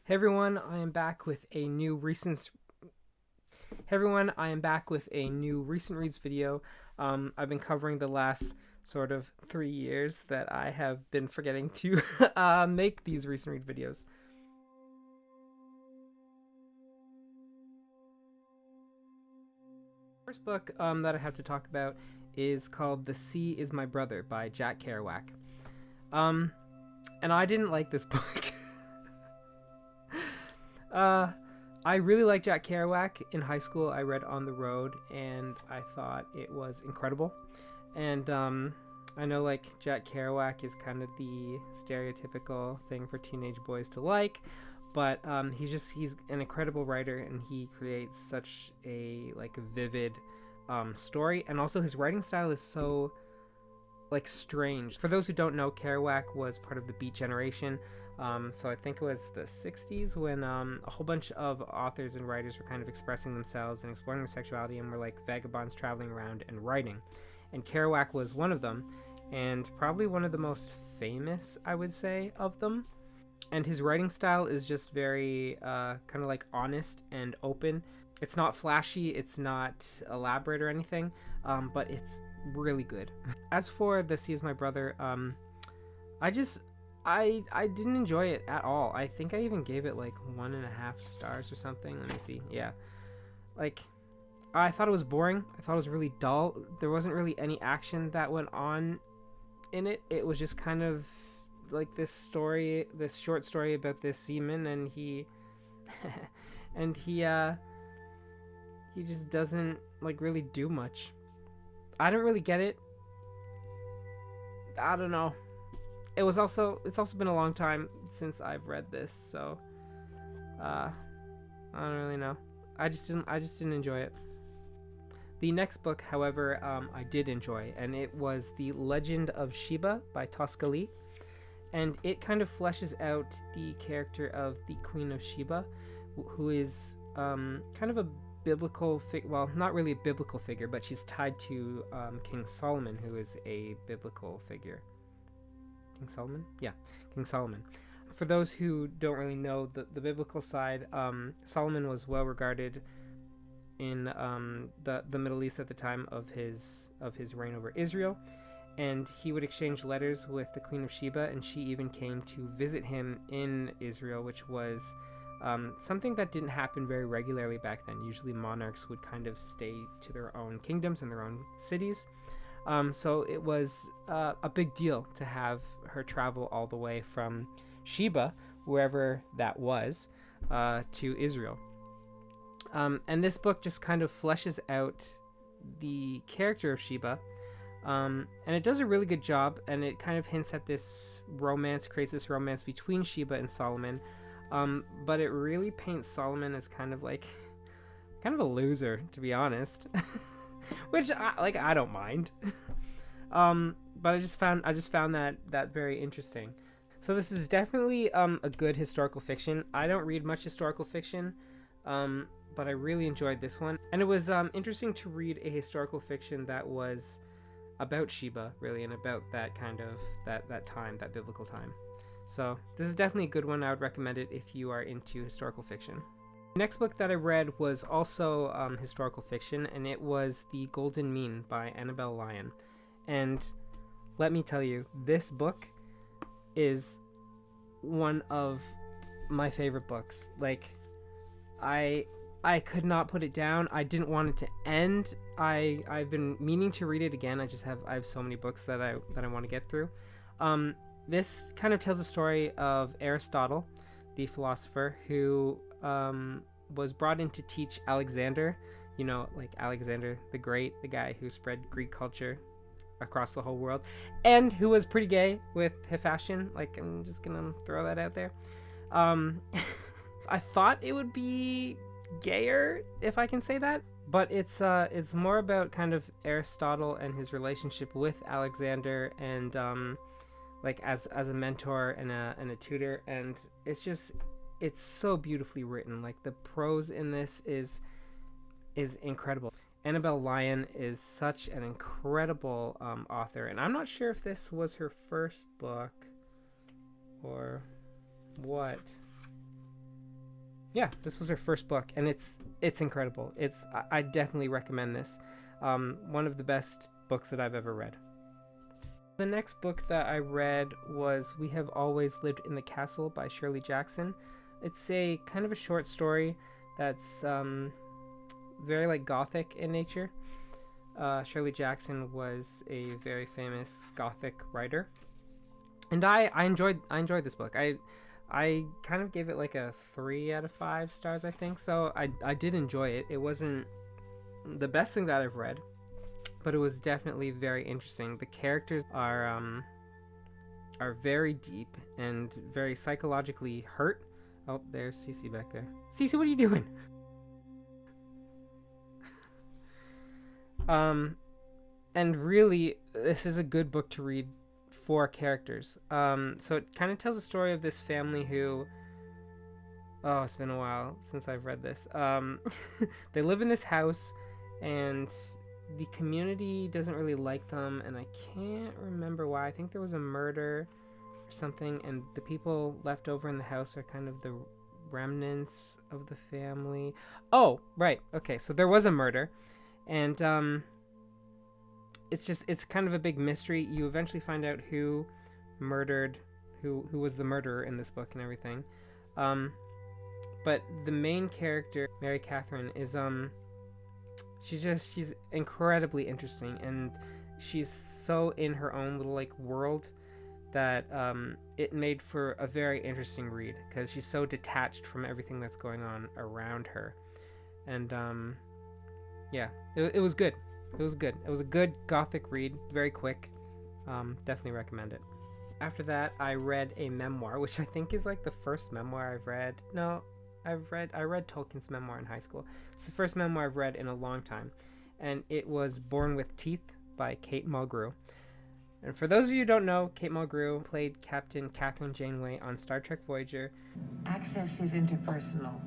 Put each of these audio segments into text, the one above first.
Hey everyone, I am back with a new recent. Hey everyone, I am back with a new recent reads video. I've been covering the last sort of 3 years that I have been forgetting to make these recent read videos. First book that I have to talk about is called "The Sea Is My Brother" by Jack Kerouac. And I didn't like this book. I really liked Jack Kerouac. In high school, I read On the Road, and I thought it was incredible. And I know, like, Jack Kerouac is kind of the stereotypical thing for teenage boys to like, but he's an incredible writer, and he creates such a vivid story. And also, his writing style is so strange. For those who don't know, Kerouac was part of the Beat Generation. So I think it was the 60s when a whole bunch of authors and writers were kind of expressing themselves and exploring their sexuality and were like vagabonds traveling around and writing. And Kerouac was one of them, and probably one of the most famous, I would say, of them. And his writing style is just very kind of honest and open. It's not flashy, it's not elaborate or anything, but it's really good. As for The Sea Is My Brother, I didn't enjoy it at all. I think I even gave it 1.5 stars or something. Let me see. Yeah, I thought it was boring. I thought it was really dull. There wasn't really any action that went on in it. It was just kind of this short story about this seaman, and he he just doesn't really do much. I don't really get it. I don't know. It's also been a long time since I've read this, so I don't really know. I just didn't enjoy it. The next book, however, I did enjoy, and it was The Legend of Sheba by Tosca, and it kind of fleshes out the character of the Queen of Sheba, who is kind of a biblical well, not really a biblical figure, but she's tied to King Solomon, who is a biblical figure. King Solomon? Yeah, King Solomon. For those who don't really know the biblical side, Solomon was well regarded in the Middle East at the time of his reign over Israel, and he would exchange letters with the Queen of Sheba, and she even came to visit him in Israel, which was something that didn't happen very regularly back then. Usually monarchs would kind of stay to their own kingdoms and their own cities. So it was a big deal to have her travel all the way from Sheba, wherever that was, to Israel. And this book just kind of fleshes out the character of Sheba, and it does a really good job, and it kind of hints at this romance, creates this romance between Sheba and Solomon, but it really paints Solomon as kind of a loser, to be honest. Which I don't mind. But I just found that very interesting. So this is definitely a good historical fiction. I don't read much historical fiction, but I really enjoyed this one, and it was interesting to read a historical fiction that was about Sheba, really, and about that kind of that time, that biblical time. So this is definitely a good one. I would recommend it if you are into historical fiction. The next book that I read was also historical fiction, and it was The Golden Mean by Annabel Lyon. And let me tell you, this book is one of my favorite books. I could not put it down. I didn't want it to end. I've been meaning to read it again. I have so many books that I want to get through. This kind of tells the story of Aristotle, the philosopher, who was brought in to teach Alexander, Alexander the Great, the guy who spread Greek culture across the whole world, and who was pretty gay with his fashion. I'm just gonna throw that out there. I thought it would be gayer, if I can say that, but it's more about kind of Aristotle and his relationship with Alexander, and as a mentor and a tutor, and it's so beautifully written. The prose in this is incredible. Annabel Lyon is such an incredible author, and I'm not sure if this was her first book or what. yeah, this was her first book, and it's incredible. I definitely recommend this. One of the best books that I've ever read. The next book that I read was We Have Always Lived in the Castle by Shirley Jackson. It's a kind of a short story that's very like gothic in nature. Shirley Jackson was a very famous gothic writer, and I enjoyed this book. I kind of gave it like a 3 out of 5 stars, I think. So I did enjoy it. It wasn't the best thing that I've read, but it was definitely very interesting. The characters are very deep and very psychologically hurt. Oh, there's Cece back there. Cece, what are you doing? And really, this is a good book to read for characters. So it kind of tells the story of this family who, oh, it's been a while since I've read this. They live in this house, and the community doesn't really like them, and I can't remember why. I think there was a murder or something, and the people left over in the house are kind of the remnants of the family. Oh, right. Okay, so there was a murder, and it's kind of a big mystery. You eventually find out who was the murderer in this book and everything. But the main character, Mary Catherine, is she's incredibly interesting, and she's so in her own little like world that it made for a very interesting read, because she's so detached from everything that's going on around her. And yeah, it was good. It was good. It was a good gothic read, very quick. Definitely recommend it. After that, I read a memoir, which I think is like the first memoir I've read. No, I read Tolkien's memoir in high school. It's the first memoir I've read in a long time, and it was Born with Teeth by Kate Mulgrew. And for those of you who don't know, Kate Mulgrew played Captain Catherine Janeway on Star Trek Voyager. Access is interpersonal,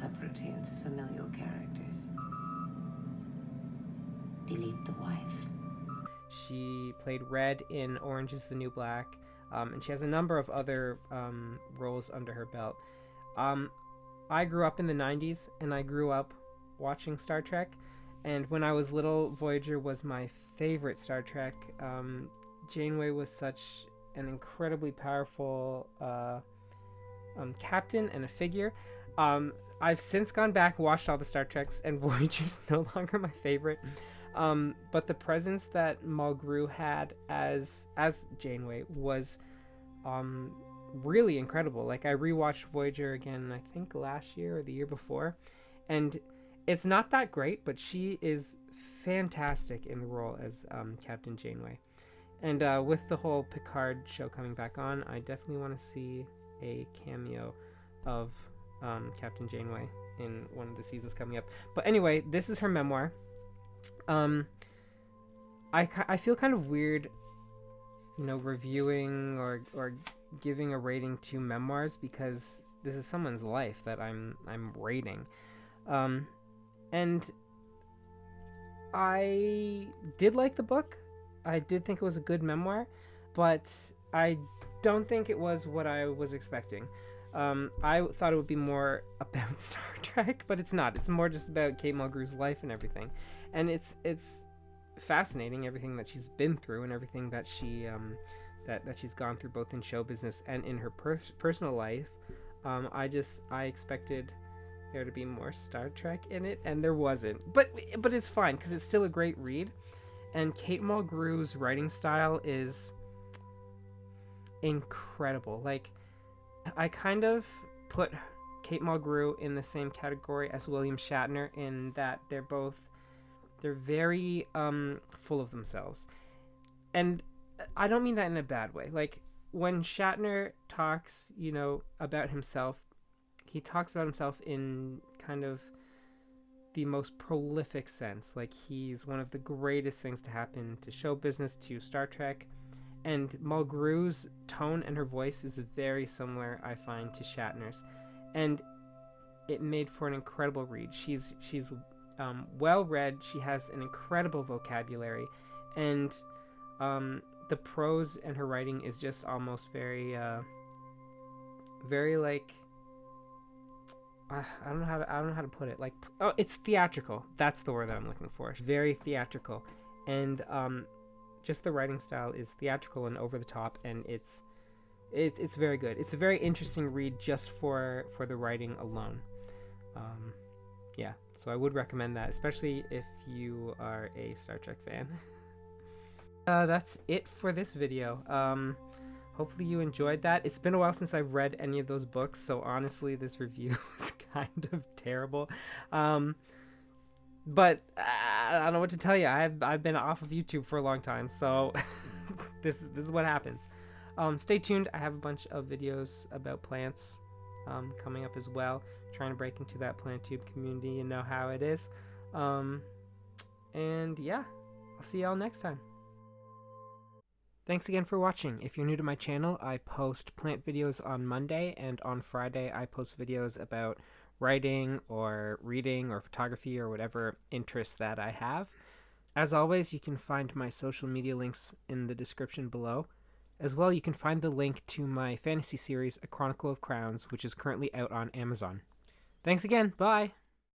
subroutines, familial characters. Delete the wife. She played Red in Orange is the New Black, and she has a number of other roles under her belt. I grew up in the 90s, and I grew up watching Star Trek, and when I was little, Voyager was my favorite Star Trek. Janeway was such an incredibly powerful captain and a figure. I've since gone back and watched all the Star Treks, and Voyager's no longer my favorite. But the presence that Mulgrew had as Janeway was really incredible. Like, I rewatched Voyager again, I think last year or the year before, and it's not that great, but she is fantastic in the role as Captain Janeway. And with the whole Picard show coming back on, I definitely want to see a cameo of Captain Janeway in one of the seasons coming up. But anyway, this is her memoir. I feel kind of weird, reviewing or giving a rating to memoirs, because this is someone's life that I'm rating. And I did like the book. I did think it was a good memoir, but I don't think it was what I was expecting. I thought it would be more about Star Trek, but it's not. It's more just about Kate Mulgrew's life and everything. And it's fascinating, everything that she's been through and everything that she that she's gone through, both in show business and in her personal life. I expected there to be more Star Trek in it, and there wasn't. But it's fine, because it's still a great read. And Kate Mulgrew's writing style is incredible. Like, I kind of put Kate Mulgrew in the same category as William Shatner, in that they're very full of themselves. And I don't mean that in a bad way. Like, when Shatner talks, about himself, he talks about himself in kind of the most prolific sense. Like, he's one of the greatest things to happen to show business, to Star Trek. And Mulgrew's tone and her voice is very similar, I find, to Shatner's. And it made for an incredible read. She's well read. She has an incredible vocabulary, and the prose and her writing is just almost very like, I don't know how to put it. Like, oh, it's theatrical. That's the word that I'm looking for. Very theatrical, and just the writing style is theatrical and over the top, and it's very good. It's a very interesting read just for the writing alone. Yeah, so I would recommend that, especially if you are a Star Trek fan. That's it for this video. Hopefully you enjoyed that. It's been a while since I've read any of those books, so honestly this review was kind of terrible. But I don't know what to tell you. I've been off of YouTube for a long time, so this is what happens. Stay tuned. I have a bunch of videos about plants coming up as well. Trying to break into that plant tube community and know how it is. And yeah, I'll see y'all next time. Thanks again for watching. If you're new to my channel, I post plant videos on Monday, and on Friday I post videos about writing or reading or photography or whatever interests that I have. As always, you can find my social media links in the description below. As well, you can find the link to my fantasy series, A Chronicle of Crowns, which is currently out on Amazon. Thanks again. Bye!